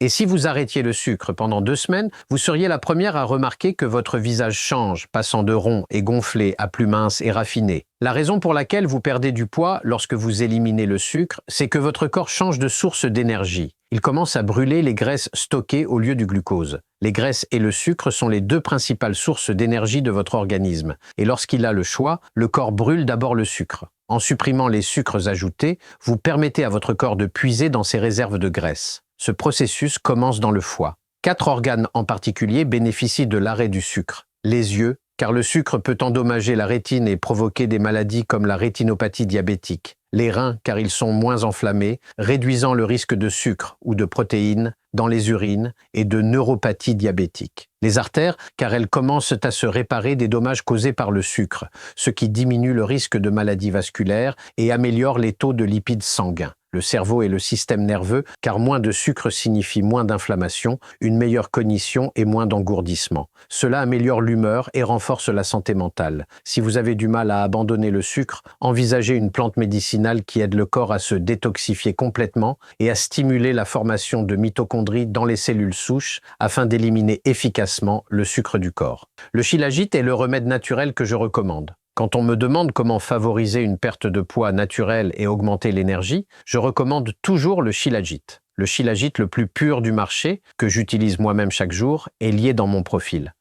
Et si vous arrêtiez le sucre pendant 2 semaines, vous seriez la première à remarquer que votre visage change, passant de rond et gonflé à plus mince et raffiné. La raison pour laquelle vous perdez du poids lorsque vous éliminez le sucre, c'est que votre corps change de source d'énergie. Il commence à brûler les graisses stockées au lieu du glucose. Les graisses et le sucre sont les 2 principales sources d'énergie de votre organisme. Et lorsqu'il a le choix, le corps brûle d'abord le sucre. En supprimant les sucres ajoutés, vous permettez à votre corps de puiser dans ses réserves de graisse. Ce processus commence dans le foie. 4 organes en particulier bénéficient de l'arrêt du sucre. Les yeux, car le sucre peut endommager la rétine et provoquer des maladies comme la rétinopathie diabétique. Les reins, car ils sont moins enflammés, réduisant le risque de sucre ou de protéines dans les urines et de neuropathie diabétique. Les artères, car elles commencent à se réparer des dommages causés par le sucre, ce qui diminue le risque de maladies vasculaires et améliore les taux de lipides sanguins. Le cerveau et le système nerveux, car moins de sucre signifie moins d'inflammation, une meilleure cognition et moins d'engourdissement. Cela améliore l'humeur et renforce la santé mentale. Si vous avez du mal à abandonner le sucre, envisagez une plante médicinale qui aide le corps à se détoxifier complètement et à stimuler la formation de mitochondries dans les cellules souches afin d'éliminer efficacement le sucre du corps. Le shilajit est le remède naturel que je recommande. Quand on me demande comment favoriser une perte de poids naturelle et augmenter l'énergie, je recommande toujours le shilajit. Le shilajit le plus pur du marché, que j'utilise moi-même chaque jour, est lié dans mon profil.